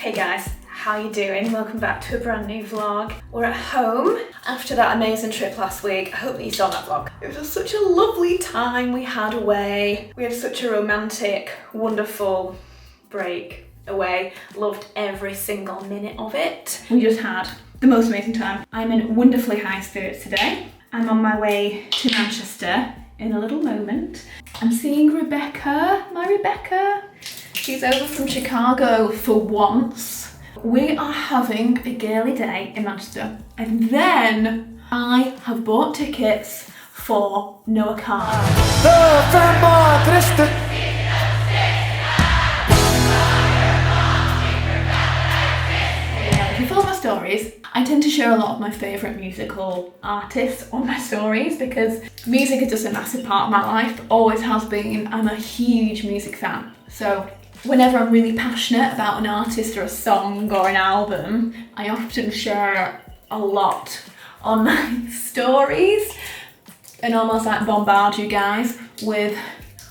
Hey guys, how you doing? Welcome back to a brand new vlog. We're at home after that amazing trip last week. I hope that you saw that vlog. It was just such a lovely time we had away. We had such a romantic, wonderful break away. Loved every single minute of it. We just had the most amazing time. I'm in wonderfully high spirits today. I'm on my way to Manchester in a little moment. I'm seeing Rebecca, my Rebecca. She's over from Chicago for once. We are having a girly day in Manchester. And then I have bought tickets for Noah Kahan. If you follow my stories, I tend to share a lot of my favourite musical artists on my stories because music is just a massive part of my life, always has been. I'm a huge music fan. So whenever I'm really passionate about an artist or a song or an album, I often share a lot on my stories and almost like bombard you guys with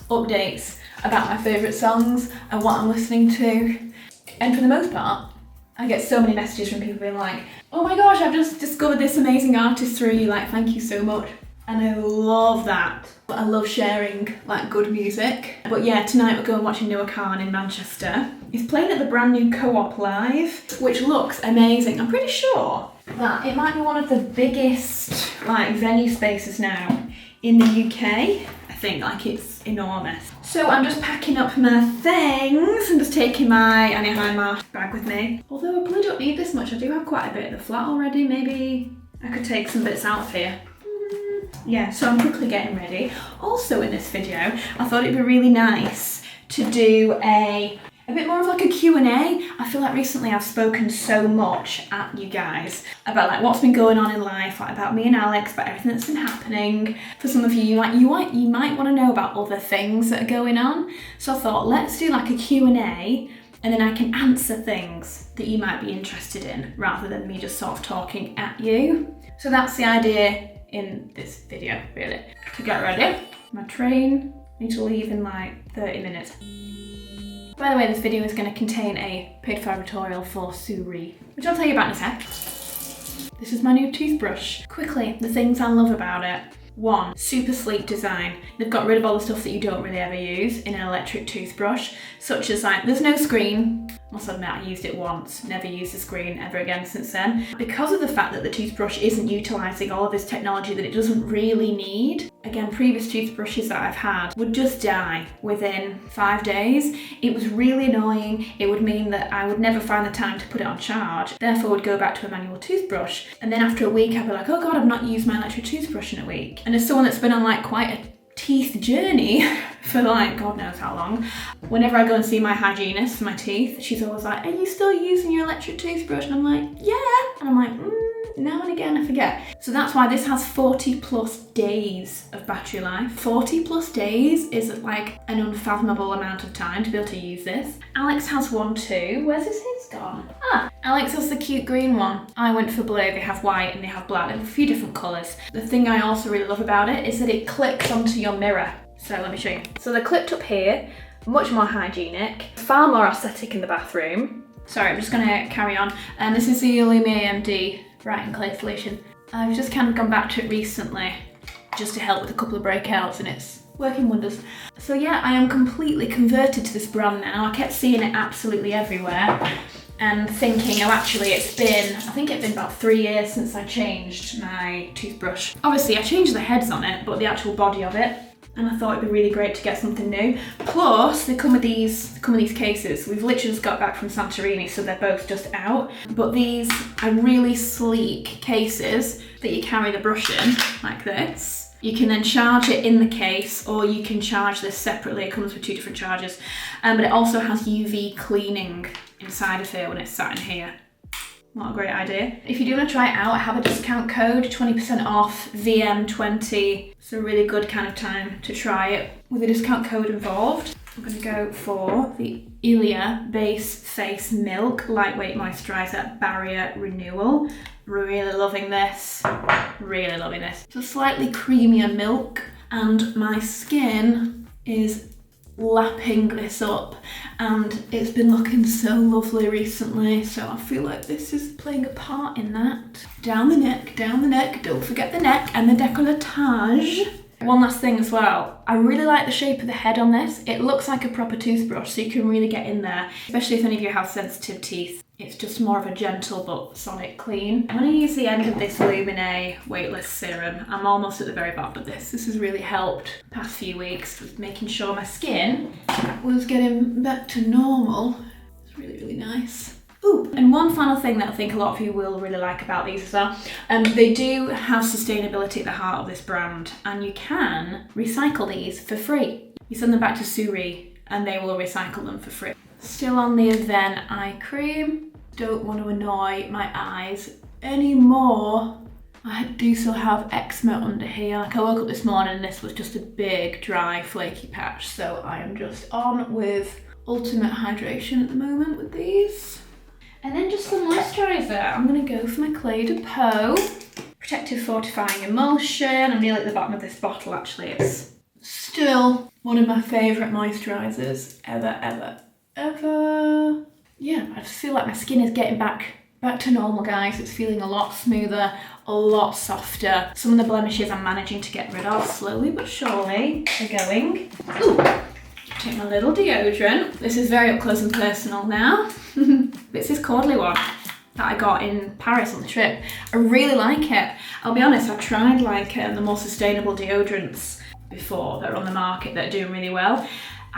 updates about my favourite songs and what I'm listening to. And for the most part, I get so many messages from people being like, oh my gosh, I've just discovered this amazing artist through you, like thank you so much. And I love that. I love sharing like good music. But yeah, tonight we're going watching Noah Kahan in Manchester. He's playing at the brand new Co-op Live, which looks amazing. I'm pretty sure that it might be one of the biggest like venue spaces now in the UK. I think like it's enormous. So I'm just packing up my things and just taking my Annie Heimer bag with me. Although I probably don't need this much. I do have quite a bit of the flat already. Maybe I could take some bits out of here. Yeah, so I'm quickly getting ready. Also in this video, I thought it'd be really nice to do a bit more of like a Q&A. I feel like recently I've spoken so much at you guys about like what's been going on in life, like about me and Alex, about everything that's been happening. For some of you, you might want to know about other things that are going on. So I thought let's do like a Q&A and then I can answer things that you might be interested in rather than me just sort of talking at you. So that's the idea in this video, really. To get ready, my train, I need to leave in like 30 minutes. By the way, this video is going to contain a paid for advertorial for SURI, which I'll tell you about in a sec. This is my new toothbrush. Quickly, the things I love about it. 1, super sleek design. They've got rid of all the stuff that you don't really ever use in an electric toothbrush, such as like, there's no screen. I must admit I used it once, never used the screen ever again since then. Because of the fact that the toothbrush isn't utilising all of this technology that it doesn't really need. Again, previous toothbrushes that I've had would just die within 5 days. It was really annoying. It would mean that I would never find the time to put it on charge, therefore would go back to a manual toothbrush. And then after a week I'd be like, oh god, I've not used my electric toothbrush in a week. And as someone that's been on like quite a teeth journey for like God knows how long, whenever I go and see my hygienist for my teeth, she's always like, are you still using your electric toothbrush? And I'm like, yeah. And I'm like, now and again I forget. So that's why this has 40 plus days of battery life. 40 plus days is like an unfathomable amount of time to be able to use this. Alex has one too. Where's his gone? Ah, Alex has the cute green one. I went for blue. They have white and they have black. They have a few different colours. The thing I also really love about it is that it clicks onto your mirror. So let me show you. So they're clipped up here, much more hygienic, far more aesthetic in the bathroom. Sorry, I'm just gonna carry on. And this is the Illumi AMD Bright and Clay Solution. I've just kind of gone back to it recently just to help with a couple of breakouts and it's working wonders. So yeah, I am completely converted to this brand now. I kept seeing it absolutely everywhere and thinking, oh actually I think it's been about 3 years since I changed my toothbrush. Obviously I changed the heads on it, but the actual body of it. And I thought it'd be really great to get something new. Plus, they come with these cases. We've literally just got back from Santorini, so they're both just out. But these are really sleek cases that you carry the brush in, like this. You can then charge it in the case, or you can charge this separately. It comes with 2 different chargers. But it also has UV cleaning inside of here when it's sat in here. What a great idea. If you do want to try it out, I have a discount code, 20% off, VM20. It's a really good kind of time to try it with a discount code involved. I'm going to go for the Ilia Base Face Milk Lightweight Moisturiser Barrier Renewal. Really loving this. Really loving this. It's a slightly creamier milk and my skin is lapping this up, and it's been looking so lovely recently, so I feel like this is playing a part in that. Down the neck, don't forget the neck and the décolletage. One last thing as well, I really like the shape of the head on this. It looks like a proper toothbrush, so you can really get in there, especially if any of you have sensitive teeth. It's just more of a gentle but sonic clean. I'm going to use the end of this Lumine weightless serum. I'm almost at the very bottom of this. This has really helped the past few weeks with making sure my skin was getting back to normal. It's really, really nice. Ooh, and one final thing that I think a lot of you will really like about these as well, they do have sustainability at the heart of this brand, and you can recycle these for free. You send them back to SURI and they will recycle them for free. Still on the Aven eye cream. Don't want to annoy my eyes anymore. I do still have eczema under here. Like, I woke up this morning and this was just a big, dry, flaky patch, so I am just on with ultimate hydration at the moment with these. And then just some moisturiser. I'm going to go for my Clé de Peau Protective Fortifying Emulsion. I'm nearly at the bottom of this bottle actually. It's still one of my favourite moisturisers ever. Yeah, I just feel like my skin is getting back to normal, guys. It's feeling a lot smoother, a lot softer. Some of the blemishes I'm managing to get rid of slowly but surely. They're going. Ooh. Take my little deodorant. This is very up close and personal now. It's this Cordley one that I got in Paris on the trip. I really like it. I'll be honest, I've tried like the more sustainable deodorants before that are on the market that are doing really well.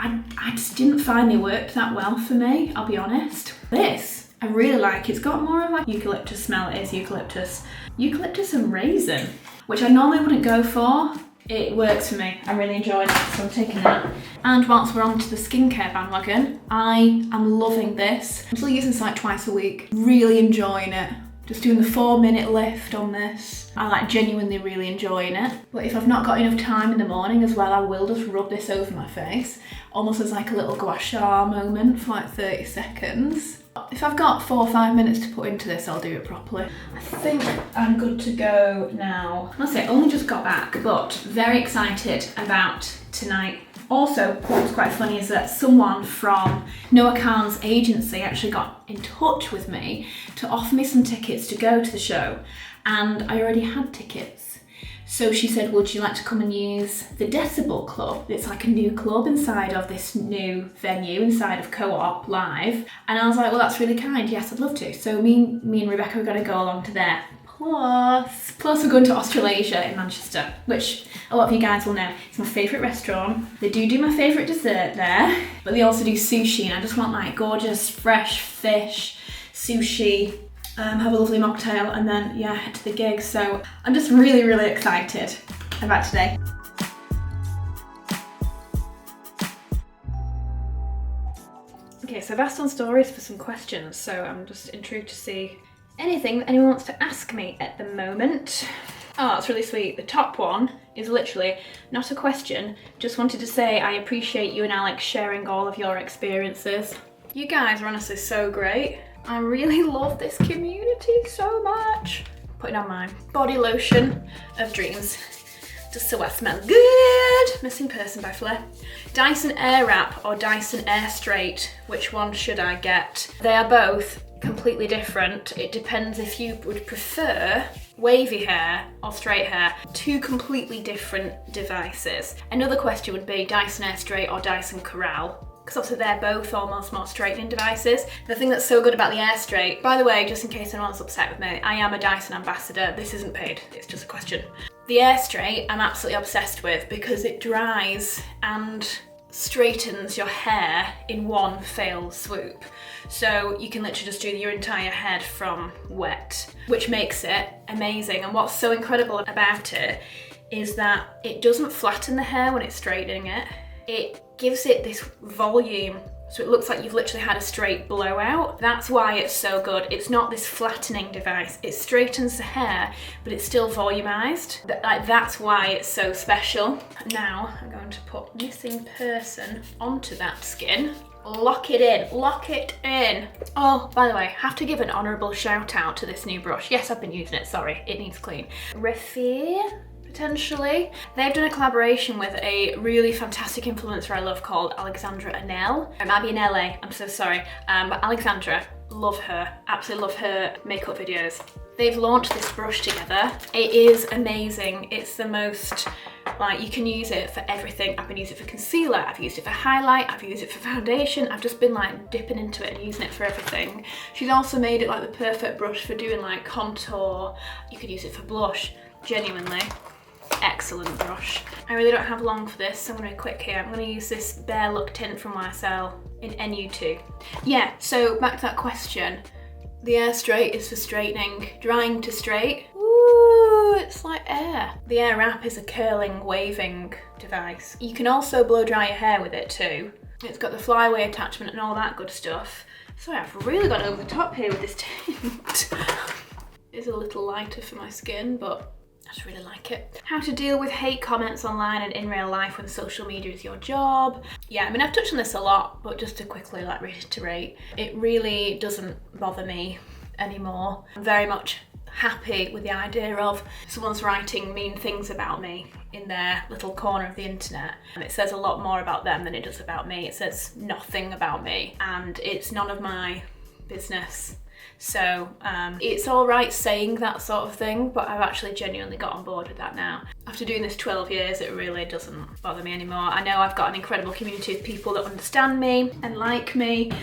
I just didn't find they worked that well for me, I'll be honest. This, I really like. It's got more of like eucalyptus smell. It is eucalyptus and raisin, which I normally wouldn't go for. It works for me. I'm really enjoying it, so I'm taking that. And whilst we're on to the skincare bandwagon, I am loving this. I'm still using this like twice a week. Really enjoying it. Just doing the 4-minute lift on this. I like genuinely really enjoying it. But if I've not got enough time in the morning as well, I will just rub this over my face, almost as like a little gua sha moment for like 30 seconds. If I've got 4 or 5 minutes to put into this, I'll do it properly. I think I'm good to go now. I must say, I only just got back, but very excited about tonight. Also, what was quite funny is that someone from Noah Kahan's agency actually got in touch with me to offer me some tickets to go to the show, and I already had tickets. So she said, would you like to come and use the Decibel Club? It's like a new club inside of this new venue, inside of Co-op Live. And I was like, well, that's really kind. Yes, I'd love to. So me and Rebecca are going to go along to there. Plus we're going to Australasia in Manchester, which a lot of you guys will know. It's my favourite restaurant. They do my favourite dessert there, but they also do sushi, and I just want like gorgeous, fresh fish, sushi, have a lovely mocktail, and then, yeah, head to the gig. So I'm just really, really excited about today. Okay, so I've asked on stories for some questions, so I'm just intrigued to see anything that anyone wants to ask me at the moment. Oh, that's really sweet. The top one is literally not a question, just wanted to say I appreciate you and Alex sharing all of your experiences. You guys are honestly so great. I really love this community so much. Putting on my body lotion of dreams, just so I smell good. Missing Person by Flair. Dyson Airwrap or Dyson Air Straight, which one should I get? They are both completely different. It depends if you would prefer wavy hair or straight hair. Two completely different devices. Another question would be Dyson Air Straight or Dyson Corral, because obviously they're both almost more straightening devices. The thing that's so good about the Air Straight, by the way, just in case anyone's upset with me, I am a Dyson ambassador. This isn't paid, it's just a question. The Air Straight I'm absolutely obsessed with because it dries and straightens your hair in one fell swoop. So you can literally just do your entire head from wet, which makes it amazing. And what's so incredible about it is that it doesn't flatten the hair when it's straightening it. It gives it this volume, so it looks like you've literally had a straight blowout. That's why it's so good. It's not this flattening device. It straightens the hair, but it's still volumized. That's why it's so special. Now I'm going to put Missing Person onto that skin. Lock it in, lock it in. Oh, by the way, have to give an honourable shout out to this new brush. Yes, I've been using it, sorry, it needs clean. potentially. They've done a collaboration with a really fantastic influencer I love called Alexandra Anel. It might be in LA, I'm so sorry. But Alexandra, love her, absolutely love her makeup videos. They've launched this brush together. It is amazing. It's the most, like, you can use it for everything. I've been using it for concealer, I've used it for highlight, I've used it for foundation. I've just been like dipping into it and using it for everything. She's also made it like the perfect brush for doing like contour. You could use it for blush, genuinely. Excellent brush. I really don't have long for this, so I'm gonna be quick here. I'm gonna use this Bare Look tint from YSL in NU2. Yeah, so back to that question. The Air Straight is for straightening, drying to straight. Ooh, it's like air. The Air Wrap is a curling, waving device. You can also blow dry your hair with it too. It's got the flyaway attachment and all that good stuff. Sorry, I've really gone over the top here with this tint. It's a little lighter for my skin, but I just really like it. How to deal with hate comments online and in real life when social media is your job. Yeah, I mean, I've touched on this a lot, but just to quickly like reiterate, it really doesn't bother me anymore. I'm very much happy with the idea of someone's writing mean things about me in their little corner of the internet. And it says a lot more about them than it does about me. It says nothing about me, and it's none of my business. So it's all right saying that sort of thing, but I've actually genuinely got on board with that now. After doing this 12 years, it really doesn't bother me anymore. I know I've got an incredible community of people that understand me and like me,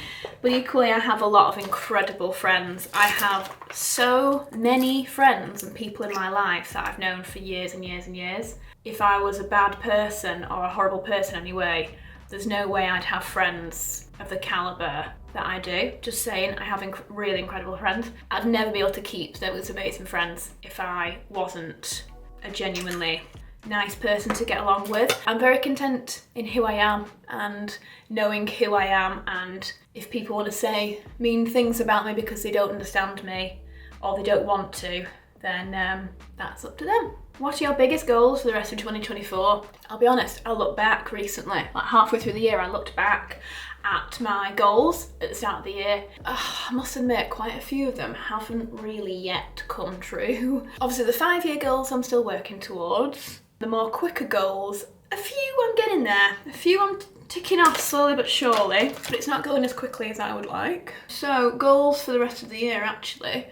but equally I have a lot of incredible friends. I have so many friends and people in my life that I've known for years and years and years. If I was a bad person, or a horrible person anyway, there's no way I'd have friends of the calibre that I do. Just saying, I have really incredible friends. I'd never be able to keep those amazing friends if I wasn't a genuinely nice person to get along with. I'm very content in who I am and knowing who I am, and if people want to say mean things about me because they don't understand me or they don't want to, then that's up to them. What are your biggest goals for the rest of 2024? I'll be honest, I looked back recently, like halfway through the year, I looked back at my goals at the start of the year. I must admit, quite a few of them haven't really yet come true. Obviously the 5-year goals I'm still working towards. The more quicker goals, a few I'm getting there. A few I'm ticking off slowly but surely, but it's not going as quickly as I would like. So goals for the rest of the year actually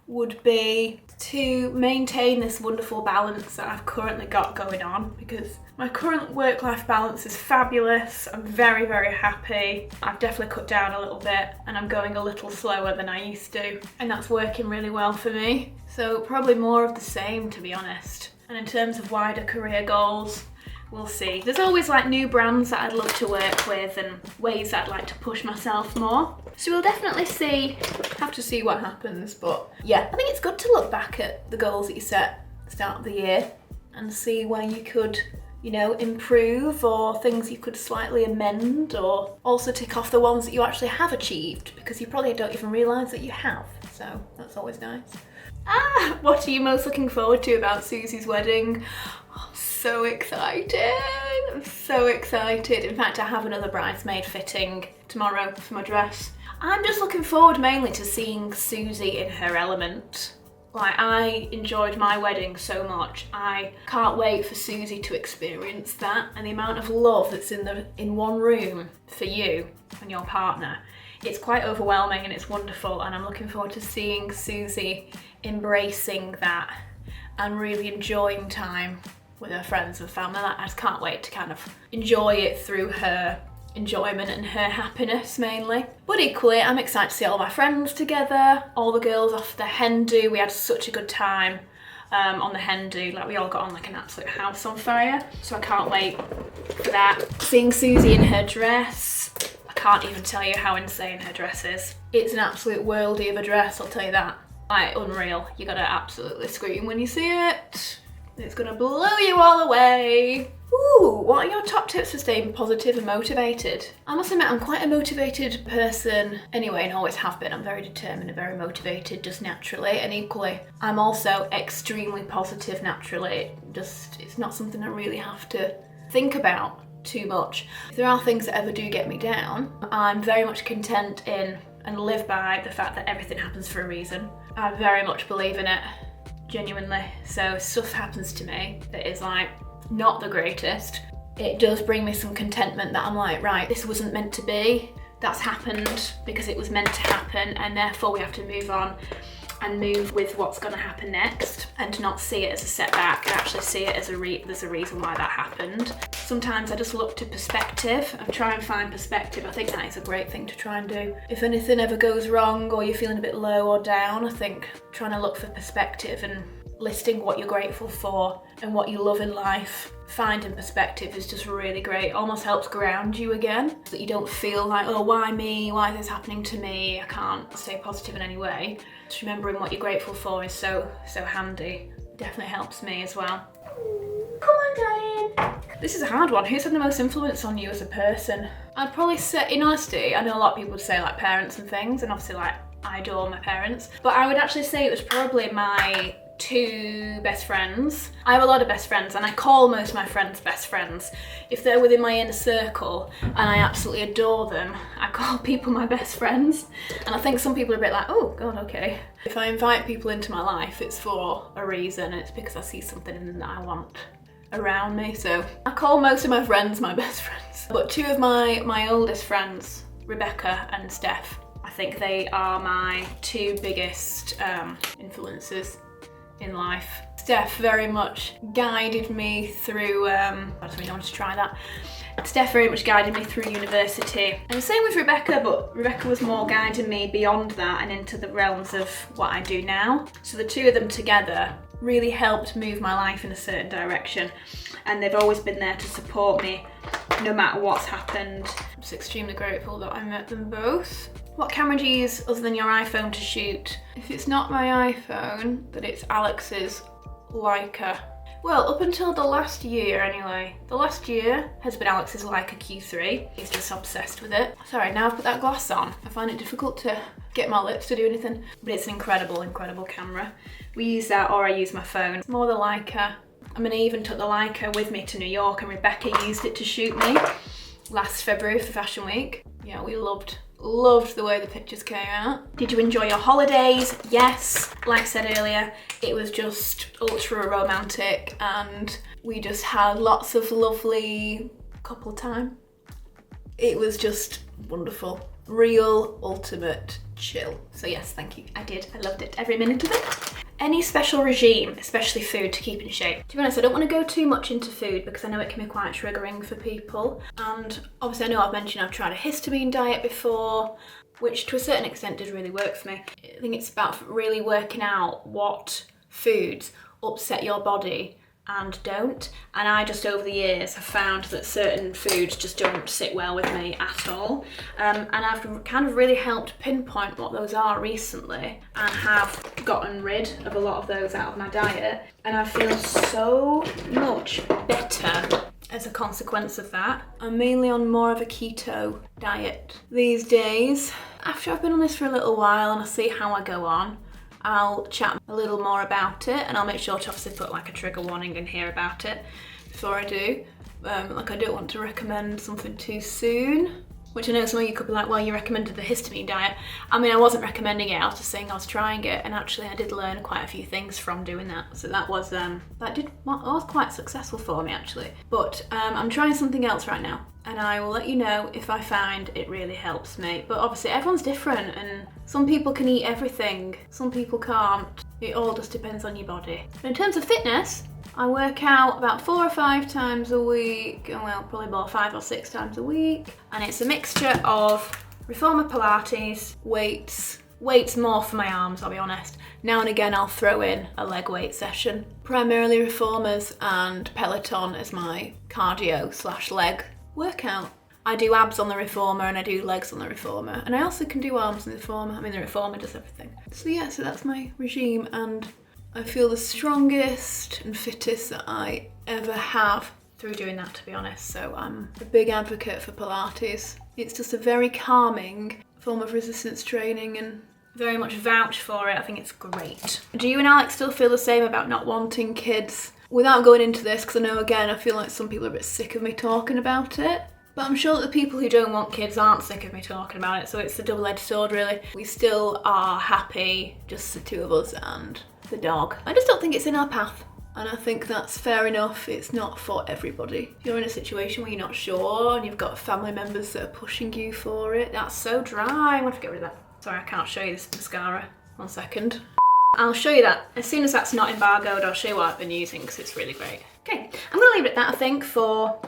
would be to maintain this wonderful balance that I've currently got going on, because my current work-life balance is fabulous. I'm very, very happy. I've definitely cut down a little bit and I'm going a little slower than I used to, and that's working really well for me. So probably more of the same, to be honest. And in terms of wider career goals, we'll see. There's always like new brands that I'd love to work with and ways I'd like to push myself more. So we'll definitely see, have to see what happens, but yeah, I think it's good to look back at the goals that you set at the start of the year and see where you could, you know, improve, or things you could slightly amend, or also tick off the ones that you actually have achieved, because you probably don't even realise that you have, so that's always nice. What are you most looking forward to about Suzie's wedding? Oh, so excited! I'm so excited. In fact, I have another bridesmaid fitting tomorrow for my dress. I'm just looking forward mainly to seeing Suzie in her element. Like, I enjoyed my wedding so much. I can't wait for Suzie to experience that, and the amount of love that's in one room for you and your partner. It's quite overwhelming and it's wonderful, and I'm looking forward to seeing Suzie embracing that and really enjoying time with her friends and family. I just can't wait to kind of enjoy it through her enjoyment and her happiness mainly. But equally, I'm excited to see all my friends together, all the girls off the hen do. We had such a good time on the hen do, like we all got on like an absolute house on fire. So I can't wait for that. Seeing Suzie in her dress, I can't even tell you how insane her dress is. It's an absolute worldie of a dress, I'll tell you that. Like, unreal. You're gonna absolutely scream when you see it. It's gonna blow you all away. Ooh, what are your top tips for staying positive and motivated? I must admit, I'm quite a motivated person anyway, and always have been. I'm very determined and very motivated just naturally, and equally, I'm also extremely positive naturally. It's not something I really have to think about too much. If there are things that ever do get me down, I'm very much content in and live by the fact that everything happens for a reason. I very much believe in it. genuinely. So stuff happens to me that is like not the greatest. It does bring me some contentment that I'm like, right, this wasn't meant to be. That's happened because it was meant to happen, and therefore we have to move on and move with what's going to happen next, and not see it as a setback, and actually see it as there's a reason why that happened. Sometimes I just look to perspective and try and find perspective. I think that is a great thing to try and do. If anything ever goes wrong or you're feeling a bit low or down, I think trying to look for perspective and listing what you're grateful for and what you love in life, finding perspective is just really great. It almost helps ground you again, so that you don't feel like, oh, why me? Why is this happening to me? I can't stay positive in any way. Just remembering what you're grateful for is so handy. It definitely helps me as well. Come on, darling. This is a hard one. Who's had the most influence on you as a person? I'd probably say, in honesty, I know a lot of people would say like parents and things, and obviously like I adore my parents, but I would actually say it was probably my 2 best friends. I have a lot of best friends, and I call most of my friends best friends. If they're within my inner circle and I absolutely adore them, I call people my best friends. And I think some people are a bit like, oh god, okay. If I invite people into my life, it's for a reason. It's because I see something in them that I want around me. So I call most of my friends my best friends. But 2 of my oldest friends, Rebecca and Steph, I think they are my 2 biggest influences in life. Steph very much guided me through, I just really wanted to try that. Steph very much guided me through university. And the same with Rebecca, but Rebecca was more guiding me beyond that and into the realms of what I do now. So the 2 of them together really helped move my life in a certain direction. And they've always been there to support me no matter what's happened. I'm just extremely grateful that I met them both. What camera do you use other than your iPhone to shoot? If it's not my iPhone, then it's Alex's Leica. Well, up until the last year anyway. The last year has been Alex's Leica Q3. He's just obsessed with it. Sorry, now I've put that glass on, I find it difficult to get my lips to do anything. But it's an incredible, incredible camera. We use that, or I use my phone. It's more the Leica. I mean, I even took the Leica with me to New York, and Rebecca used it to shoot me last February for Fashion Week. Yeah, we loved the way the pictures came out. Did you enjoy your holidays? Yes. Like I said earlier, it was just ultra romantic, and we just had lots of lovely couple time. It was just wonderful. Real ultimate chill. So yes, thank you. I did. I loved it. Every minute of it. Any special regime, especially food, to keep in shape? To be honest, I don't want to go too much into food because I know it can be quite triggering for people. And obviously I know I've mentioned I've tried a histamine diet before, which to a certain extent did really work for me. I think it's about really working out what foods upset your body and don't. And I just over the years have found that certain foods just don't sit well with me at all. And I've kind of really helped pinpoint what those are recently, and have gotten rid of a lot of those out of my diet. And I feel so much better as a consequence of that. I'm mainly on more of a keto diet these days. After I've been on this for a little while and I see how I go on, I'll chat a little more about it, and I'll make sure to obviously put like a trigger warning in here about it before I do. Like I don't want to recommend something too soon, which I know some of you could be like, well, you recommended the histamine diet. I mean, I wasn't recommending it, I was just saying I was trying it, and actually I did learn quite a few things from doing that. So that was quite successful for me actually. But I'm trying something else right now, and I will let you know if I find it really helps me. But obviously everyone's different, and some people can eat everything, some people can't. It all just depends on your body. But in terms of fitness, I work out about 4 or 5 times a week, well, probably more 5 or 6 times a week. And it's a mixture of reformer Pilates, weights more for my arms, I'll be honest. Now and again I'll throw in a leg weight session. Primarily reformers and Peloton as my cardio / leg workout. I do abs on the reformer and I do legs on the reformer, and I also can do arms on the reformer. I mean, the reformer does everything. So yeah, so that's my regime, and I feel the strongest and fittest that I ever have through doing that, to be honest. So I'm a big advocate for Pilates. It's just a very calming form of resistance training, and very much vouch for it. I think it's great. Do you and Alex still feel the same about not wanting kids? Without going into this, because I know again I feel like some people are a bit sick of me talking about it, but I'm sure that the people who don't want kids aren't sick of me talking about it, so it's a double-edged sword really. We still are happy, just the 2 of us, and the dog. I just don't think it's in our path. And I think that's fair enough. It's not for everybody. If you're in a situation where you're not sure and you've got family members that are pushing you for it, that's so dry. I'm gonna have to get rid of that. Sorry, I can't show you this mascara. 1 second. I'll show you that. As soon as that's not embargoed, I'll show you what I've been using because it's really great. Okay, I'm gonna leave it at that, I think, for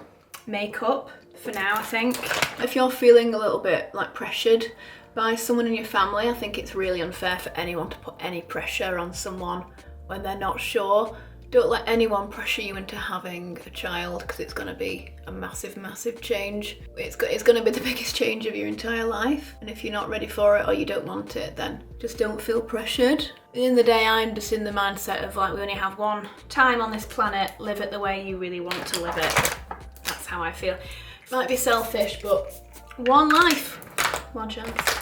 makeup for now, I think. If you're feeling a little bit like pressured by someone in your family, I think it's really unfair for anyone to put any pressure on someone when they're not sure. Don't let anyone pressure you into having a child because it's going to be a massive, massive change. It's going to be the biggest change of your entire life. And if you're not ready for it or you don't want it, then just don't feel pressured. At the end of the day, I'm just in the mindset of like, we only have one time on this planet, live it the way you really want to live it. That's how I feel. Might be selfish, but one life, one chance.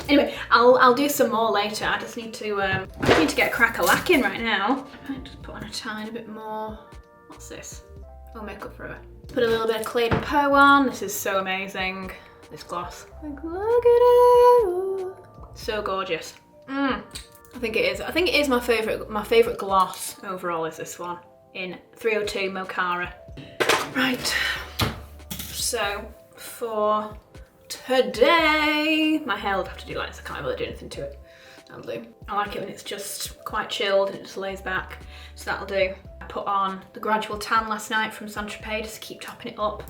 Anyway, I'll do some more later. I just need to get crack-a-lacking right now. I might just put on a tiny bit more. What's this? Oh, Makeup Forever. Put a little bit of Clayton Poe on. This is so amazing. This gloss. Like, look at it. So gorgeous. I think it is. I think it is my favourite gloss overall is this one in 302 Mochara. Right. So for today, my hair will have to do like this. I can't really do anything to it. That'll do. I like it when it's just quite chilled and it just lays back. So that'll do. I put on the Gradual Tan last night from Saint-Tropez just to keep topping it up.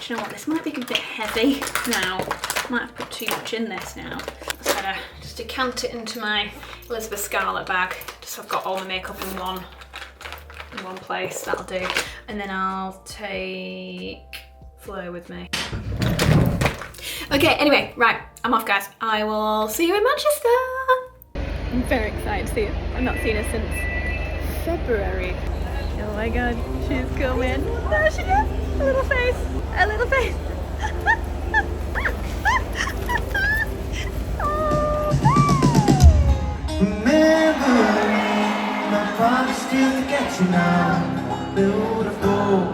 Do you know what? This might be a bit heavy now. I might have put too much in this now. So better just decant it into my Elizabeth Scarlett bag. Just so I've got all my makeup in one place. That'll do. And then I'll take Flo with me. Okay, anyway, right, I'm off, guys. I will see you in Manchester. I'm very excited to see her. I've not seen her since February. Oh my god, she's coming. There she is. A little face. A little face. Remembering my promise still to get you now. Build a boat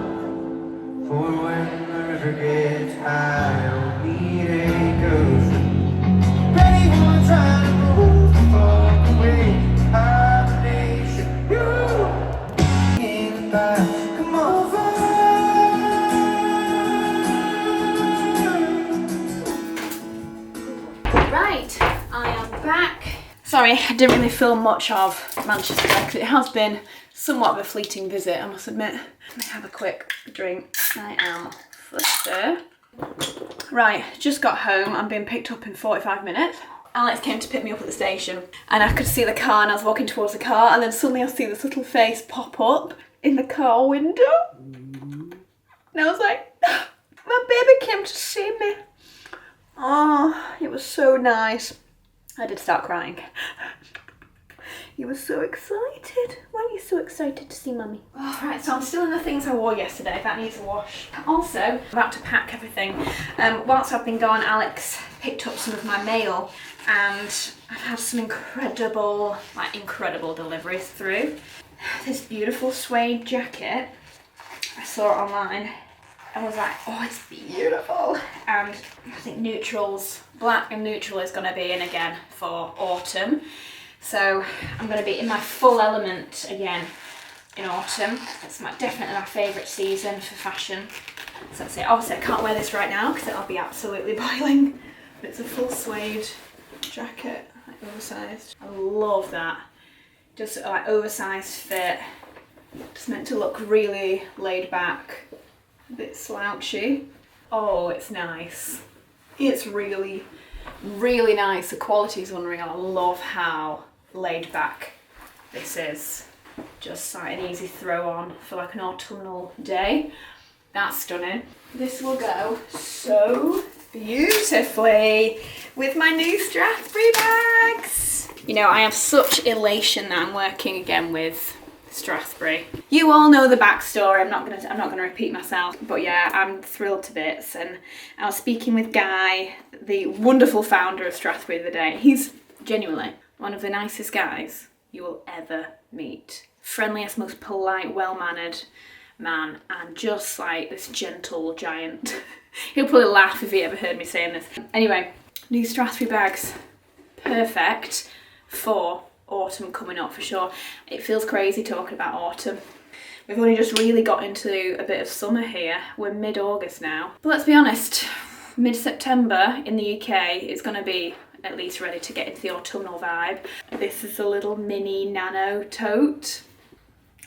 for when the river gets high. I'll meet a ghost. Anyone trying to move the fuck away. Hibernation. You in the back. Come over. Right, I am back. Sorry, I didn't really film much of Manchester because it has been somewhat of a fleeting visit, I must admit. Let me have a quick drink. I am thirsty. Right, just got home. I'm being picked up in 45 minutes. Alex came to pick me up at the station and I could see the car and I was walking towards the car and then suddenly I see this little face pop up in the car window. And I was like, my baby came to see me. Oh, it was so nice. I did start crying. You were so excited. Why are you so excited to see Mummy? Oh, right, so I'm still in the things I wore yesterday. That needs a wash. Also, I'm about to pack everything. Whilst I've been gone, Alex picked up some of my mail and I've had some incredible deliveries through. This beautiful suede jacket. I saw it online. I was like, oh, it's beautiful. And I think neutrals, black and neutral is going to be in again for autumn. So I'm going to be in my full element again in autumn. It's definitely my favourite season for fashion. So that's it. Obviously I can't wear this right now because it'll be absolutely boiling. But it's a full suede jacket, like oversized. I love that. Just like oversized fit. Just meant to look really laid back. A bit slouchy. Oh, it's nice. It's really, really nice. The quality's unreal. I love how laid back this is. Just like an easy throw on for like an autumnal day. That's stunning. This will go so beautifully with my new Strathbury bags. You know, I have such elation that I'm working again with Strathbury. You all know the backstory. I'm not gonna repeat myself, but yeah, I'm thrilled to bits. And I was speaking with Guy, the wonderful founder of Strathbury, the other day. He's genuinely one of the nicest guys you will ever meet. Friendliest, most polite, well-mannered man, and just like this gentle giant. He'll probably laugh if he ever heard me saying this. Anyway, new Strathbury bags, perfect for autumn coming up for sure. It feels crazy talking about autumn. We've only just really got into a bit of summer here. We're mid-August now. But let's be honest, mid-September in the UK is going to be at least ready to get into the autumnal vibe. This is a little mini nano tote.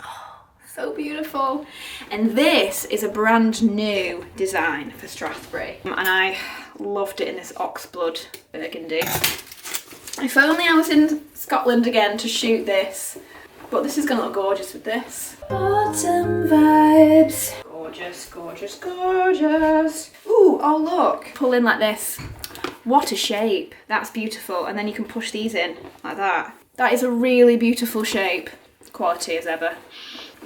Oh, so beautiful. And this is a brand new design for Strathbury. And I loved it in this oxblood burgundy. If only I was in Scotland again to shoot this. But this is going to look gorgeous with this. Autumn vibes. Gorgeous, gorgeous, gorgeous. Ooh, oh look. Pull in like this. What a shape. That's beautiful. And then you can push these in like that. That is a really beautiful shape. Quality as ever.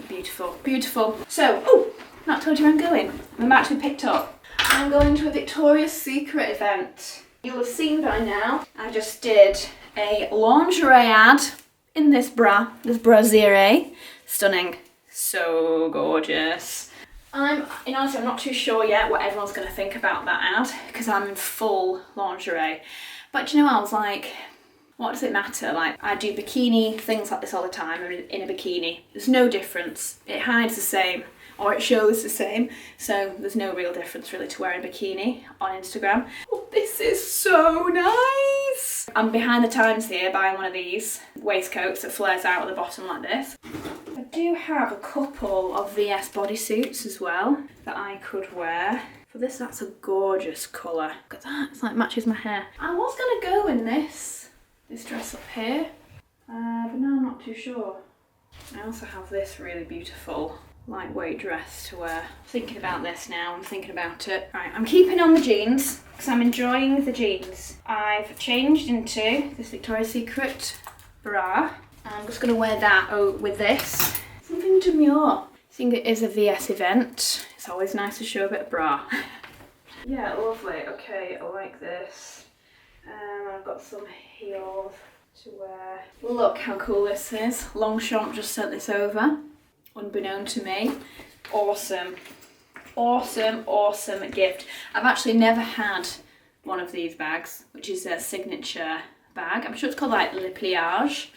Beautiful, beautiful. So, oh, not told you where I'm going. I'm about to be picked up. I'm going to a Victoria's Secret event. You'll have seen by now, I just did a lingerie ad in this bra, this brasier. Stunning. So gorgeous. In honesty, I'm not too sure yet what everyone's going to think about that ad because I'm in full lingerie. But you know, I was like, what does it matter? Like, I do bikini things like this all the time. I'm in a bikini. There's no difference. It hides the same or it shows the same. So there's no real difference really to wearing a bikini on Instagram. Oh, this is so nice. I'm behind the times here buying one of these waistcoats that flares out at the bottom like this. I do have a couple of VS bodysuits as well that I could wear. For this, that's a gorgeous colour. Look at that, it's like matches my hair. I was going to go in this dress up here, but now I'm not too sure. I also have this really beautiful lightweight dress to wear. Thinking about this now, I'm thinking about it. Right, I'm keeping on the jeans because I'm enjoying the jeans. I've changed into this Victoria's Secret bra. I'm just going to wear that with this. Something demure. Seeing it is a VS event, it's always nice to show a bit of bra. Yeah, lovely. Okay, I like this. I've got some heels to wear. Look how cool this is. Longchamp just sent this over, unbeknown to me. Awesome. Awesome, awesome gift. I've actually never had one of these bags, which is a signature bag. I'm sure it's called like Le Pliage.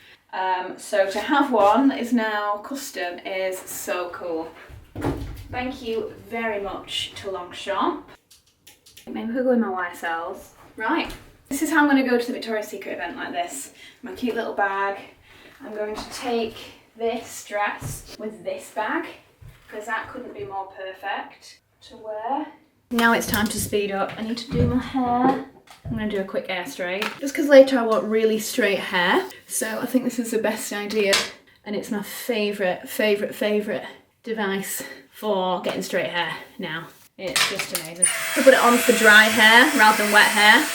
So to have one that is now custom is so cool. Thank you very much to Longchamp. Maybe we'll go in my YSLs. Right, this is how I'm going to go to the Victoria's Secret event like this. My cute little bag. I'm going to take this dress with this bag because that couldn't be more perfect to wear. Now it's time to speed up. I need to do my hair. I'm going to do a quick hair straight just because later I want really straight hair. So I think this is the best idea and it's my favourite device for getting straight hair now. It's just amazing. I put it on for dry hair rather than wet hair.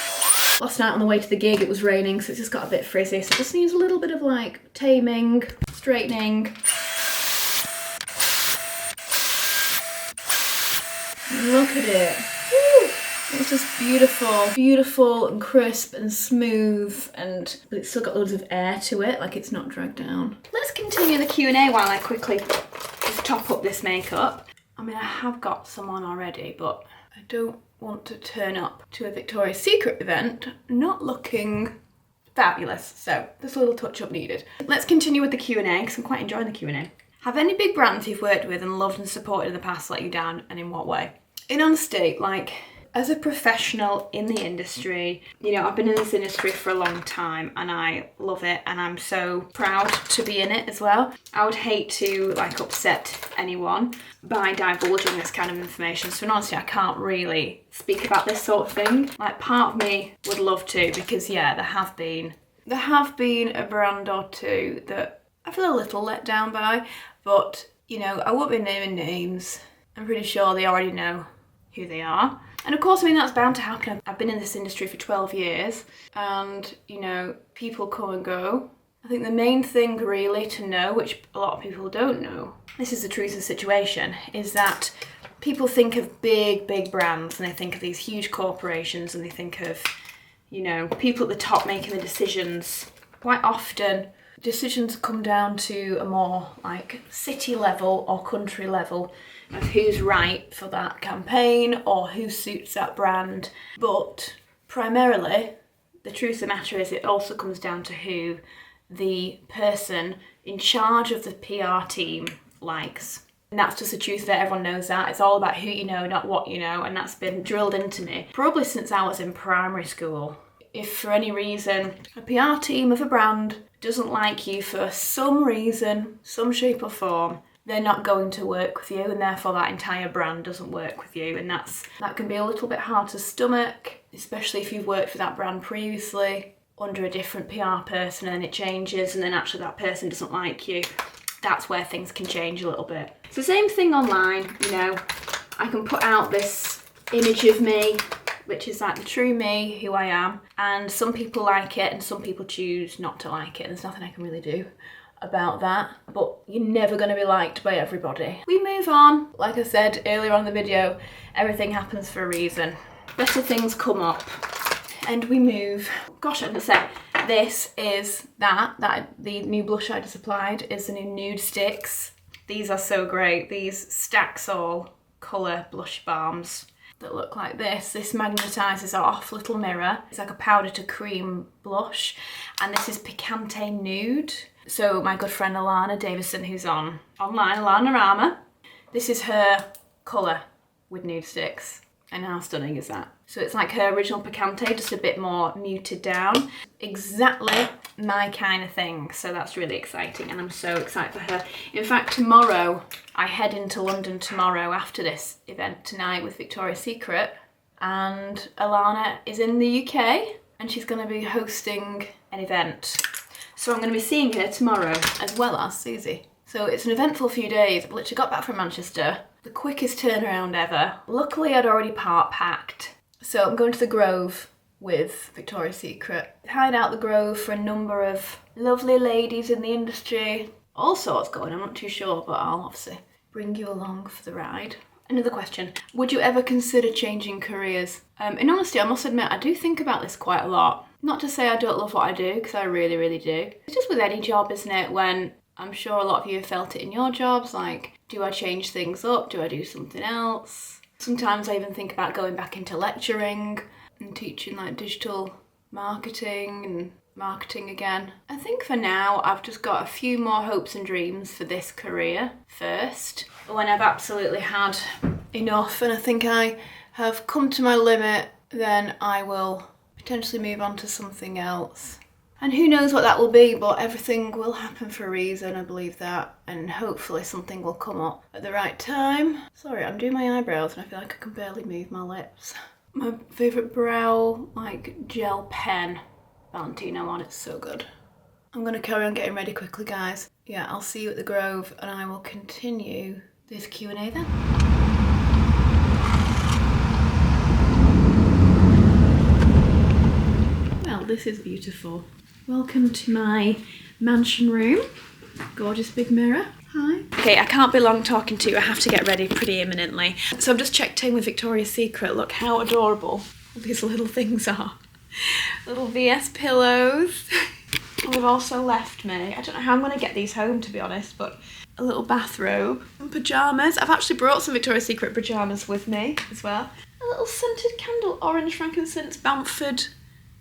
Last night on the way to the gig it was raining so it's just got a bit frizzy, so it just needs a little bit of like taming, straightening. Look at it. Woo! It's just beautiful, beautiful and crisp and smooth, but it's still got loads of air to it, like it's not dragged down. Let's continue the Q&A while I quickly just top up this makeup. I mean, I have got some on already, but I don't want to turn up to a Victoria's Secret event not looking fabulous, so there's a little touch-up needed. Let's continue with the Q&A, because I'm quite enjoying the Q&A. Have any big brands you've worked with and loved and supported in the past let you down, and in what way? In honesty, like, as a professional in the industry, you know, I've been in this industry for a long time and I love it and I'm so proud to be in it as well. I would hate to like upset anyone by divulging this kind of information. So in honesty, I can't really speak about this sort of thing. Like, part of me would love to because yeah, there have been a brand or two that I feel a little let down by, but you know, I won't be naming names. I'm pretty sure they already know who they are. And of course, I mean, that's bound to happen. I've been in this industry for 12 years and, you know, people come and go. I think the main thing really to know, which a lot of people don't know, this is the truth of the situation, is that people think of big brands and they think of these huge corporations and they think of, you know, people at the top making the decisions. Quite often, decisions come down to a more like city level or country level of who's right for that campaign or who suits that brand. But primarily, the truth of the matter is it also comes down to who the person in charge of the PR team likes. And that's just the truth that everyone knows that. It's all about who you know, not what you know, and that's been drilled into me probably since I was in primary school. If for any reason a PR team of a brand doesn't like you for some reason, some shape or form, they're not going to work with you, and therefore that entire brand doesn't work with you. And that can be a little bit hard to stomach, especially if you've worked for that brand previously under a different PR person and then it changes and then actually that person doesn't like you. That's where things can change a little bit. It's the same thing online, you know. I can put out this image of me, which is like the true me, who I am, and some people like it and some people choose not to like it. There's nothing I can really do about that, but you're never going to be liked by everybody. We move on. Like I said earlier on in the video, everything happens for a reason. Better things come up and we move. Gosh, I'm gonna say, this is the new blush I just applied is the new NUDESTIX. These are so great. These Staxol colour blush balms that look like this. This magnetizes off, little mirror. It's like a powder to cream blush, and this is Picante Nude. So my good friend Allana Davison, who's online, Allana Rama, this is her colour with NUDESTIX. And how stunning is that? So it's like her original Picante, just a bit more muted down. Exactly my kind of thing. So that's really exciting, and I'm so excited for her. In fact, tomorrow, I head into London tomorrow after this event tonight with Victoria's Secret. And Allana is in the UK and she's going to be hosting an event. So I'm going to be seeing her tomorrow as well as Suzie. So it's an eventful few days. I've literally got back from Manchester. The quickest turnaround ever. Luckily, I'd already part packed. So I'm going to the Grove with Victoria's Secret. I've hired out the Grove for a number of lovely ladies in the industry. All sorts going, I'm not too sure, but I'll obviously bring you along for the ride. Another question, would you ever consider changing careers? In honesty, I must admit, I do think about this quite a lot. Not to say I don't love what I do, because I really, really do. It's just with any job, isn't it, when I'm sure a lot of you have felt it in your jobs, like, do I change things up? Do I do something else? Sometimes I even think about going back into lecturing and teaching like digital marketing and marketing again. I think for now I've just got a few more hopes and dreams for this career first. When I've absolutely had enough and I think I have come to my limit, then I will potentially move on to something else. And who knows what that will be, but everything will happen for a reason, I believe that. And hopefully something will come up at the right time. Sorry, I'm doing my eyebrows and I feel like I can barely move my lips. My favourite brow, like, gel pen, Valentino one, it's so good. I'm going to carry on getting ready quickly, guys. Yeah, I'll see you at the Grove and I will continue this Q&A then. Well, this is beautiful. Welcome to my mansion room. Gorgeous big mirror. Hi. Okay, I can't be long talking to you. I have to get ready pretty imminently. So I've just checked in with Victoria's Secret. Look how adorable these little things are. Little VS pillows. They've also left me, I don't know how I'm going to get these home, to be honest, but a little bathrobe and pyjamas. I've actually brought some Victoria's Secret pyjamas with me as well. A little scented candle, orange frankincense Bamford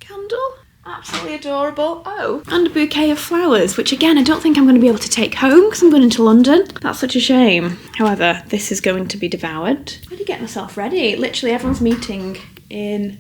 candle. Absolutely adorable. Oh, and a bouquet of flowers, which again, I don't think I'm going to be able to take home because I'm going into London. That's such a shame. However, this is going to be devoured. I gotta get myself ready. Literally, everyone's meeting in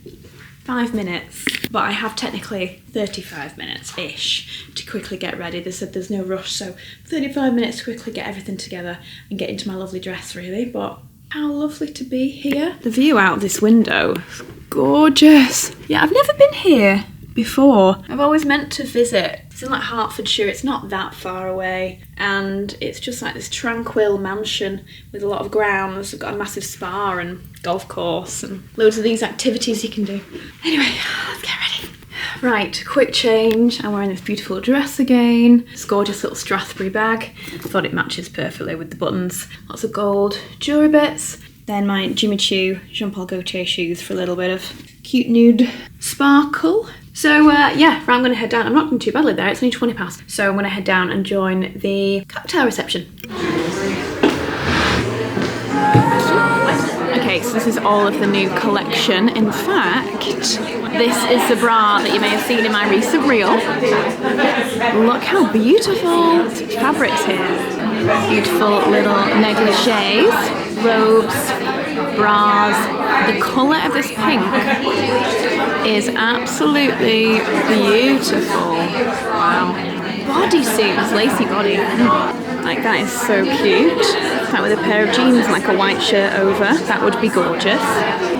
5 minutes, but I have technically 35 minutes-ish to quickly get ready. They said there's no rush, so 35 minutes to quickly get everything together and get into my lovely dress, really. But how lovely to be here. The view out this window is gorgeous. Yeah, I've never been here before. I've always meant to visit. It's in like Hertfordshire, it's not that far away, and it's just like this tranquil mansion with a lot of grounds. We've got a massive spa and golf course and loads of these activities you can do. Anyway, let's get ready. Right, quick change. I'm wearing this beautiful dress again. This gorgeous little Strathbury bag. I thought it matches perfectly with the buttons. Lots of gold jewellery bits. Then my Jimmy Choo Jean Paul Gaultier shoes for a little bit of cute nude sparkle. So yeah, I'm going to head down. I'm not doing too badly there, it's only 20 past. So I'm going to head down and join the cocktail reception. Okay, so this is all of the new collection. In fact, this is the bra that you may have seen in my recent reel. Look how beautiful fabrics here. Beautiful little negligees, robes, bras. The colour of this pink is absolutely beautiful. Wow. Bodysuits, lacy body. Like that is so cute. Like with a pair of jeans, like a white shirt over, that would be gorgeous.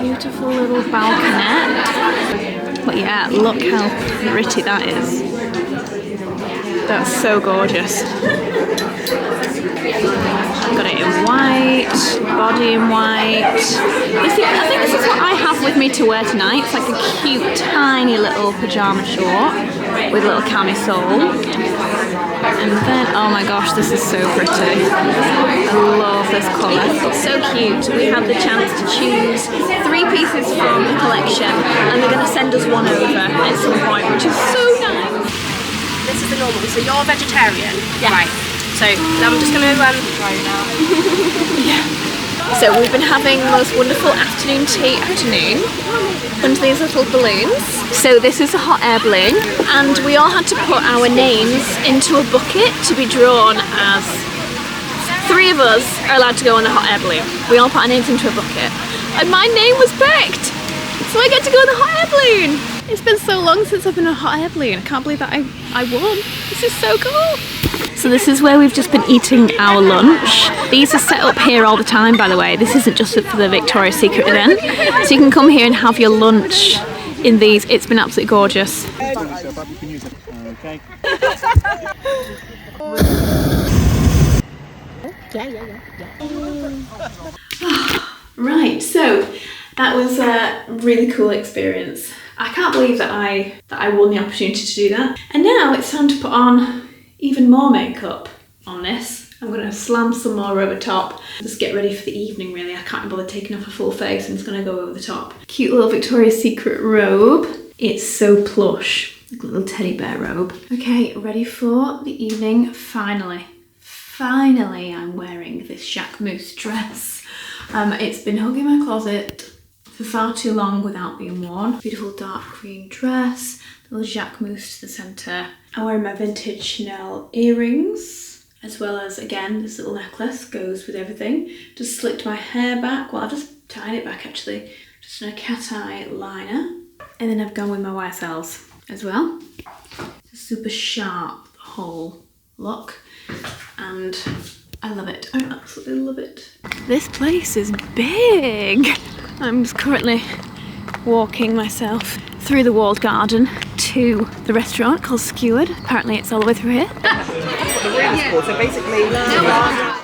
Beautiful little balconette. But yeah, look how pretty that is. That's so gorgeous. Got it in white, body in white. I think this is what I have with me to wear tonight. It's like a cute, tiny little pyjama short with a little camisole. And then, oh my gosh, this is so pretty. I love this colour. So cute. We have the chance to choose 3 pieces from the collection, and they're going to send us one over at some point, which is so nice. This is the normal. So you're vegetarian? Yeah. Right. So I'm just going to try it out. Yeah. So we've been having the most wonderful afternoon tea under these little balloons. So this is a hot air balloon, and we all had to put our names into a bucket to be drawn as 3 of us are allowed to go on the hot air balloon. We all put our names into a bucket, and my name was picked, so I get to go on the hot air balloon. It's been so long since I've been on a hot air balloon. I can't believe that I won. This is so cool. So this is where we've just been eating our lunch. These are set up here all the time, by the way. This isn't just for the Victoria's Secret event. So you can come here and have your lunch in these. It's been absolutely gorgeous. Right, so that was a really cool experience. I can't believe that I won the opportunity to do that. And now it's time to put on even more makeup on this. I'm going to slam some more over top. Just get ready for the evening, really. I can't bother taking off a full face. I'm just going to go over the top. Cute little Victoria's Secret robe. It's so plush. Like a little teddy bear robe. Okay, ready for the evening. Finally I'm wearing this Jacquemus dress. It's been hugging my closet for far too long without being worn. Beautiful dark green dress, little Jacquemus to the centre. I'm wearing my vintage Chanel earrings, as well as, again, this little necklace goes with everything. Just slicked my hair back, well, I've just tied it back actually, just in a cat eye liner. And then I've gone with my YSLs as well. It's a super sharp whole look, and I love it. I absolutely love it. This place is big. I'm just currently walking myself through the walled garden to the restaurant called Skewered. Apparently it's all the way through here. So basically,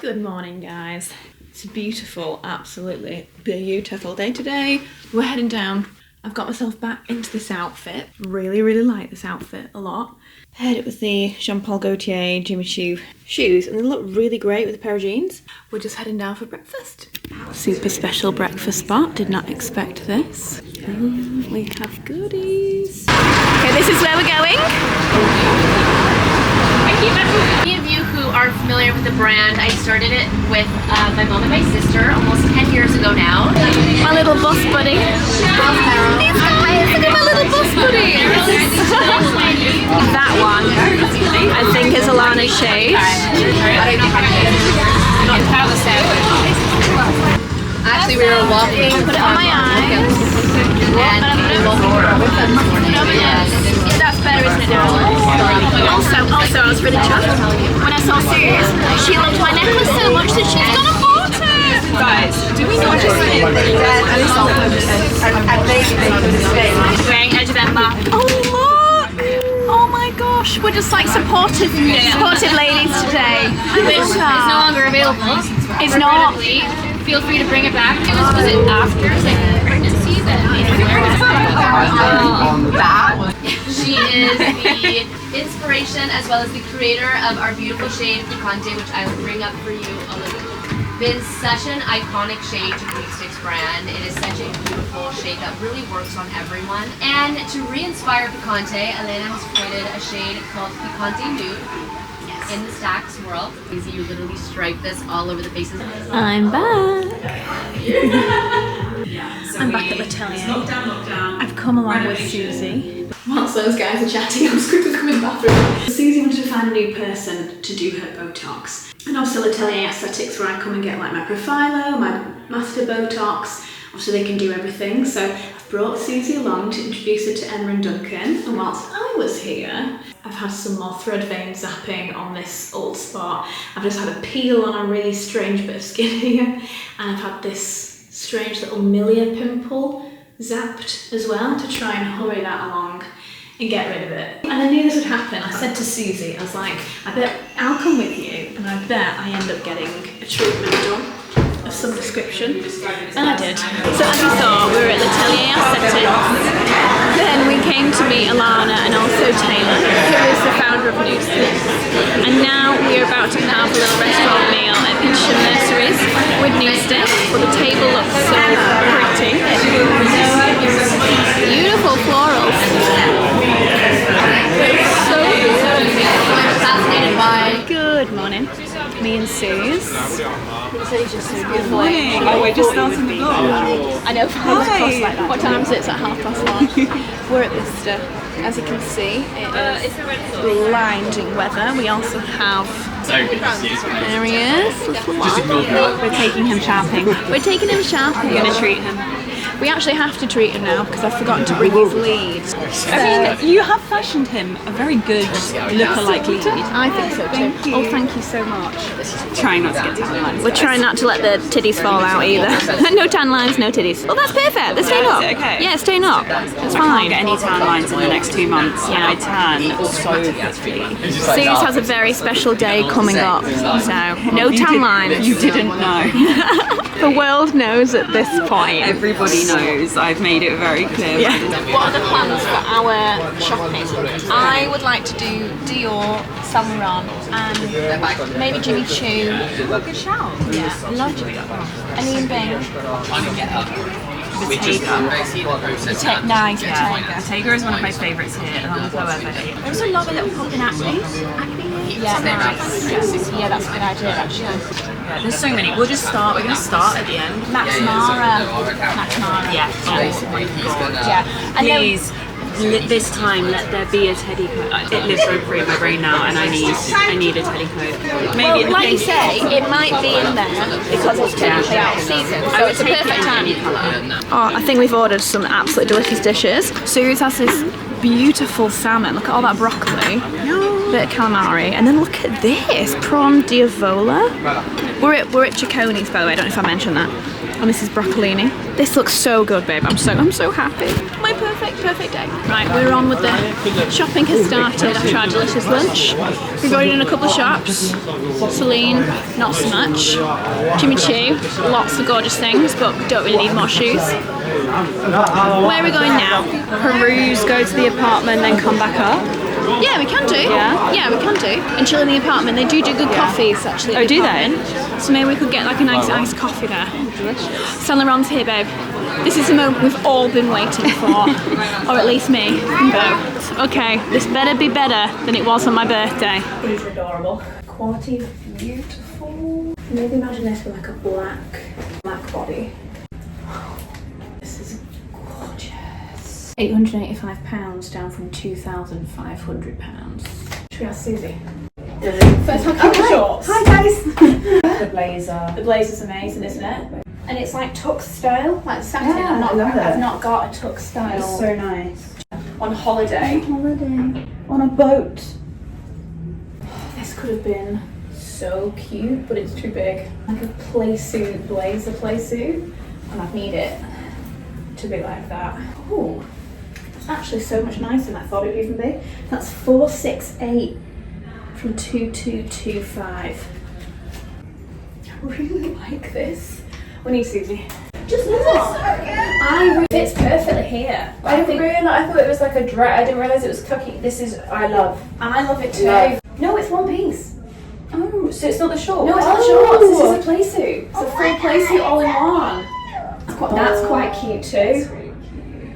Good morning, guys. It's a beautiful, absolutely beautiful day today. We're heading down. I've got myself back into this outfit. Really like this outfit a lot. Paired it with the Jean Paul Gaultier Jimmy Choo shoes, and they look really great with a pair of jeans. We're just heading down for breakfast. Super special breakfast spot. Did not expect this. We have goodies. Okay, this is where we're going. Any of you who are familiar with the brand, I started it with my mom and my sister almost 10 years ago now. My little bus buddy. These guys, look at my little bus buddy. That one, I think, is Allana's shade. Actually, we were walking. Put it on my eyes. Yeah, that's better, isn't it now? Also, I was really chuffed when I saw Suze. She loved my necklace so much that she's gonna bought it. Guys, do we not just say Wearing Edge of Ember. Oh look! Oh my gosh, we're just like supportive ladies today. which is no longer available? It's not. Feel free to bring it back. Was it after pregnancy that she is the inspiration as well as the creator of our beautiful shade Picante, which I will bring up for you a little. Been such an iconic shade to the NUDESTIX brand. It is such a beautiful shade that really works on everyone. And to re-inspire Picante, Elena has created a shade called Picante Nude. In the stacks world, you literally stripe this all over the faces. I'm back. I'm back at L'Atelier. I've come along with Susie. Whilst those guys are chatting, I'm just quickly coming to the bathroom. Susie wanted find a new person to do her Botox. And also Atelier Aesthetics, where I come and get like my Profiler, my Master Botox. Obviously they can do everything. So I've brought Suzie along to introduce her to Emma and Duncan. And whilst I was here, I've had some more thread vein zapping on this old spot. I've just had a peel on a really strange bit of skin here. And I've had this strange little milia pimple zapped as well to try and hurry that along and get rid of it. And I knew this would happen. I said to Suzie, I was like, I bet I'll come with you and I bet I end up getting a treatment done of some description. And I did. So as you saw, we were at Atelier Aesthetics. Then we came to meet Allana and also Taylor, who is the founder of NUDESTIX. And now we're about to have a little restaurant meal at Pincham Nurseries with NUDESTIX. Well, the table looks so pretty. Beautiful florals. So fascinated by. Good morning. Me and Suze. Susie's just so beautiful. Morning. Oh, we're just starting the vlog. I know. Hi. What time is it? It's at 1:30. We're at Vista. As you can see, it is blinding weather. We also have. There he is. We're taking him shopping. We're taking him shopping. We're going to treat him. We actually have to treat him now because I've forgotten to bring his lead. I mean, you have fashioned him a very good look-alike lead. I think so too. Oh, thank you so much. Trying not to get tan lines. We're trying not to let the titties fall out either. No tan lines, no titties. Well, that's perfect. They're staying up. Okay. Yeah, it's staying up. It's I fine. can't get any tan lines in the next 2 months, and I tan so quickly. Suze has a very special day coming up, so no tan lines. You didn't know. The world knows at this point. Everybody knows. I've made it very clear. Yeah. What are the plans for our shopping? I would like to do Dior, Saint Laurent, and maybe Jimmy Choo. Good shout. Yeah, I love Jimmy Choo. And Ian Bain. Nice. Bottega is one of my favourites here, along with Loewe. I also love a little pop in Acne. Yeah, nice. Yeah, that's a good idea actually. Yeah, there's so many. We'll just start. We're going to start at the end. Max Mara. Yeah. Oh my god. Yeah. And Please. This time, let there be a teddy coat. It lives rent free in my brain now, and I need a teddy coat. Maybe well, like you say, it might be in there because it's technically out of season, so it's a perfect time. Oh, I think we've ordered some absolutely delicious dishes. Suze has this beautiful salmon. Look at all that broccoli, bit of calamari, and then look at this prawn diavola. We're at Cicconi's, by the way. I don't know if I mentioned that. And this is broccolini. This looks so good, babe. I'm so happy. My perfect day. Right, we're on with the shopping has started after our delicious lunch. We've already done a couple of shops. Celine, not so much. Jimmy Choo, lots of gorgeous things, but don't really need more shoes. Where are we going now? Peruse, go to the apartment, then come back up. Yeah, we can do. Yeah, we can do. And chill in the apartment. They do good coffees actually. Oh, do they? So maybe we could get like a nice iced coffee there. Delicious. Saint Laurent's here, babe. This is the moment we've all been waiting for, or at least me. Okay, this better be better than it was on my birthday. These are adorable. Quality is beautiful. Maybe imagine this with like a black body. This is gorgeous. £885 down from £2,500. Should we ask Suzie? First time keep shorts. Hi guys. The blazer. The blazer's amazing, isn't it? And it's like tux style, like satin. Yeah, I've not got a tux style. It's so nice. On holiday. On a boat. This could have been so cute, but it's too big. Like a play suit, blazer play suit, and I'd need it to be like that. Oh, it's actually so much nicer than I thought it would even be. That's 468 from 2225. I really like this. We need Suzie. Just look. It fits perfectly here. I thought it was like a dress. I didn't realise it was cookie. This is, I love. And I love it too. Love. No, it's one piece. Oh, so it's not the shorts? No, it's not shorts. This is a play suit. It's a full play suit all in one. That's quite cute too.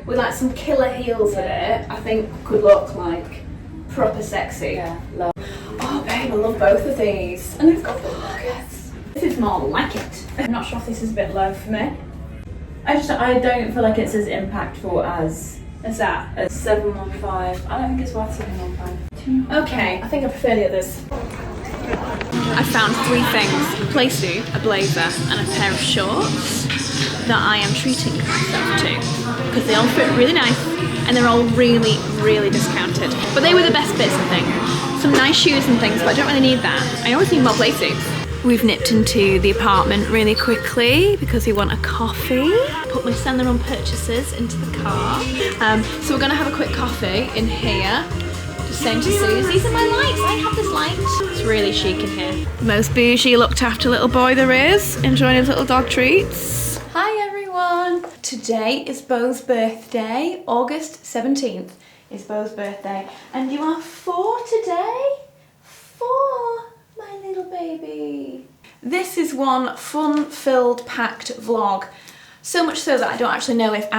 With like some killer heels in it, I think could look like proper sexy. Yeah, love. Oh babe, I love both of these. And they've got the pockets. This is more like it. I'm not sure if this is a bit low for me. I don't feel like it's as impactful as Is that? a 715. I don't think it's worth 715. Okay, I think I prefer the others. I found 3 things: a play suit, a blazer, and a pair of shorts that I am treating myself to because they all fit really nice and they're all really, really discounted. But they were the best bits, I think. Some nice shoes and things, but I don't really need that. I always need more play suits. We've nipped into the apartment really quickly because we want a coffee. Put my send their own purchases into the car. So we're gonna have a quick coffee in here. Just saying to Suze, these are my lights, I have this light. It's really chic in here. Most bougie looked after little boy there is, enjoying his little dog treats. Hi everyone. Today is Beau's birthday. August 17th is Beau's birthday. And you are 4 today? 4. My little baby. This is one fun-filled, packed vlog. So much so that I don't actually know if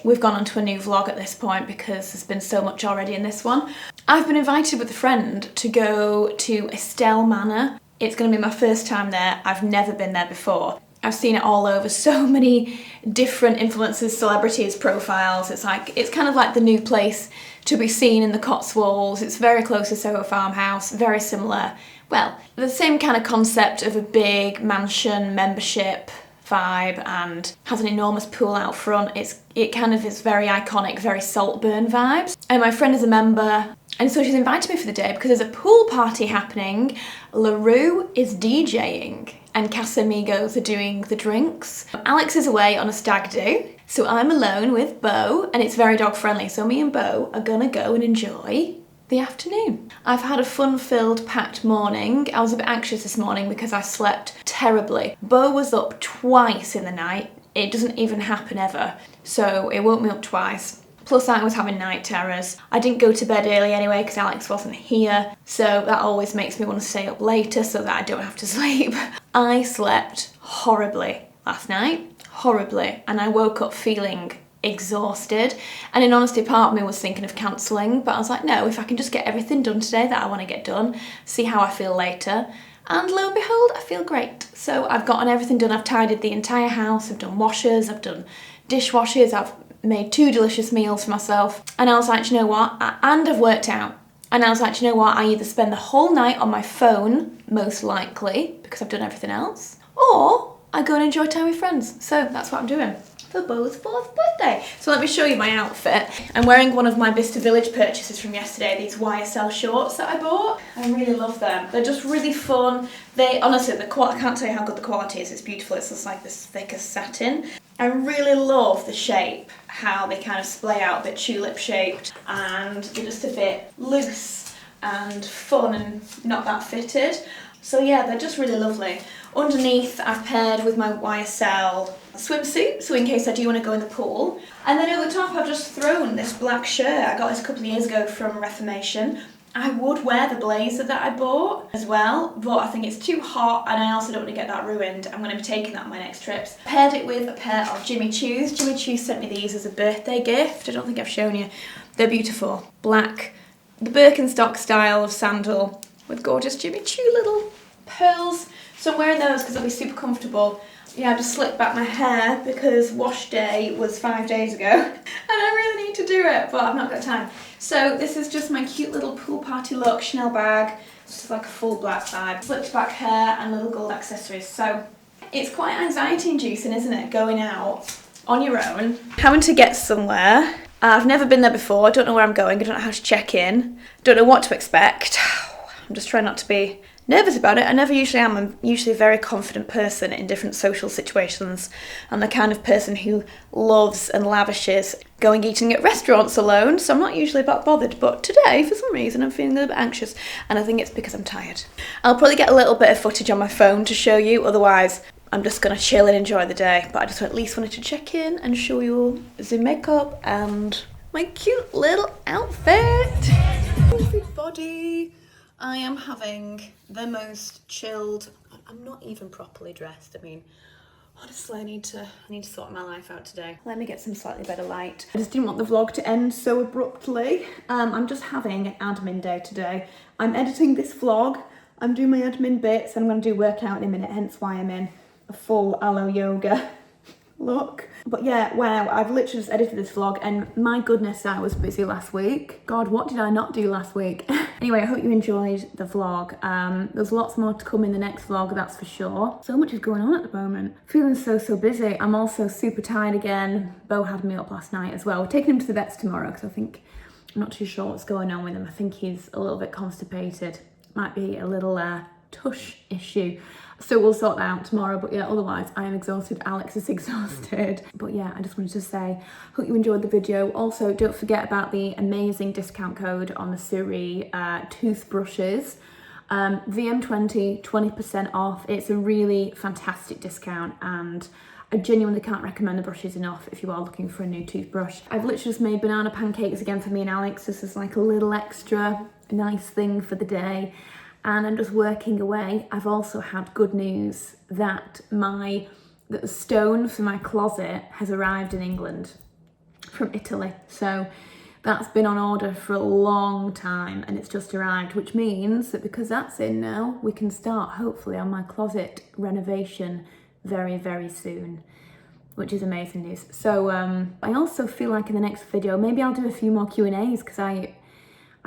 we've gone on to a new vlog at this point because there's been so much already in this one. I've been invited with a friend to go to Estelle Manor. It's going to be my first time there. I've never been there before. I've seen it all over so many different influencers, celebrities, profiles. It's kind of like the new place to be seen in the Cotswolds. It's very close to Soho Farmhouse, very similar. Well, the same kind of concept of a big mansion membership vibe and has an enormous pool out front. It kind of is very iconic, very Saltburn vibes. And my friend is a member, and so she's invited me for the day because there's a pool party happening. LaRue is DJing and Casamigos are doing the drinks. Alex is away on a stag do, so I'm alone with Beau, and it's very dog friendly, so me and Beau are gonna go and enjoy the afternoon. I've had a fun-filled, packed morning. I was a bit anxious this morning because I slept terribly. Beau was up twice in the night. It doesn't even happen ever, so it woke me up twice. Plus I was having night terrors. I didn't go to bed early anyway because Alex wasn't here, so that always makes me want to stay up later so that I don't have to sleep. I slept horribly last night, horribly, and I woke up feeling exhausted, and in honesty part of me was thinking of cancelling, but I was like, no, if I can just get everything done today that I want to get done, see how I feel later, and lo and behold, I feel great. So I've gotten everything done. I've tidied the entire house, I've done washers, I've done dishwashers, I've made 2 delicious meals for myself, and I was like, you know what, and I've worked out, and I was like, you know what, I either spend the whole night on my phone, most likely, because I've done everything else, or I go and enjoy time with friends. So that's what I'm doing for Beau's 4th birthday. So let me show you my outfit. I'm wearing one of my Bicester Village purchases from yesterday, these YSL shorts that I bought. I really love them. They're just really fun. They, honestly, I can't tell you how good the quality is. It's beautiful. It's just like this thicker satin. I really love the shape, how they kind of splay out, a bit tulip shaped, and they're just a bit loose and fun and not that fitted. So yeah, they're just really lovely. Underneath, I've paired with my YSL swimsuit, so in case I do want to go in the pool. And then over the top, I've just thrown this black shirt. I got this a couple of years ago from Reformation. I would wear the blazer that I bought as well, but I think it's too hot and I also don't want to get that ruined. I'm going to be taking that on my next trips. Paired it with a pair of Jimmy Choos. Jimmy Choo sent me these as a birthday gift. I don't think I've shown you. They're beautiful. Black, the Birkenstock style of sandal with gorgeous Jimmy Choo little pearls. So I'm wearing those because they'll be super comfortable. Yeah, I just slicked back my hair because wash day was 5 days ago and I really need to do it, but I've not got time. So this is just my cute little pool party look, Chanel bag, just like a full black vibe. Slicked back hair and little gold accessories. So it's quite anxiety inducing, isn't it, going out on your own, having to get somewhere. I've never been there before, I don't know where I'm going, I don't know how to check in, don't know what to expect. I'm just trying not to be nervous about it. I never usually am. I'm usually a very confident person in different social situations. I'm the kind of person who loves and lavishes going eating at restaurants alone, so I'm not usually that bothered, but today for some reason I'm feeling a little bit anxious, and I think it's because I'm tired. I'll probably get a little bit of footage on my phone to show you, otherwise I'm just going to chill and enjoy the day, but I just at least wanted to check in and show you all the makeup and my cute little outfit. Everybody, I am having the most chilled, I'm not even properly dressed. I mean, honestly, I need to sort my life out today. Let me get some slightly better light. I just didn't want the vlog to end so abruptly. I'm just having an admin day today. I'm editing this vlog, I'm doing my admin bits, and I'm going to do workout in a minute, hence why I'm in a full aloe yoga look. But yeah, wow, I've literally just edited this vlog and my goodness, I was busy last week. God, what did I not do last week? Anyway, I hope you enjoyed the vlog. There's lots more to come in the next vlog, that's for sure. So much is going on at the moment. Feeling so busy. I'm also super tired again. Bo had me up last night as well. We're taking him to the vets tomorrow because I'm not too sure what's going on with him. I think he's a little bit constipated. Might be a little tush issue. So we'll sort that out tomorrow, but yeah, otherwise I am exhausted. Alex is exhausted. But yeah, I just wanted to say, hope you enjoyed the video. Also, don't forget about the amazing discount code on the SURI toothbrushes. VM20, 20% off. It's a really fantastic discount and I genuinely can't recommend the brushes enough if you are looking for a new toothbrush. I've literally just made banana pancakes again for me and Alex. This is like a little extra nice thing for the day. And I'm just working away. I've also had good news that the stone for my closet has arrived in England from Italy. So that's been on order for a long time and it's just arrived, which means that because that's in now, we can start hopefully on my closet renovation very soon, which is amazing news. So I also feel like in the next video, maybe I'll do a few more Q&As because I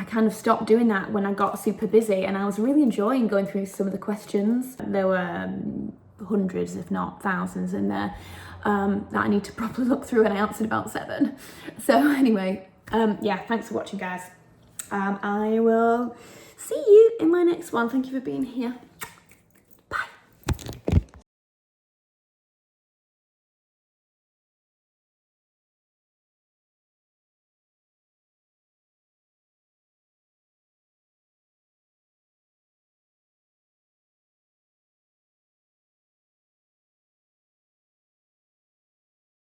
kind of stopped doing that when I got super busy and I was really enjoying going through some of the questions. There were hundreds, if not thousands in there that I need to properly look through and I answered about 7. So anyway, yeah, thanks for watching guys. I will see you in my next one. Thank you for being here.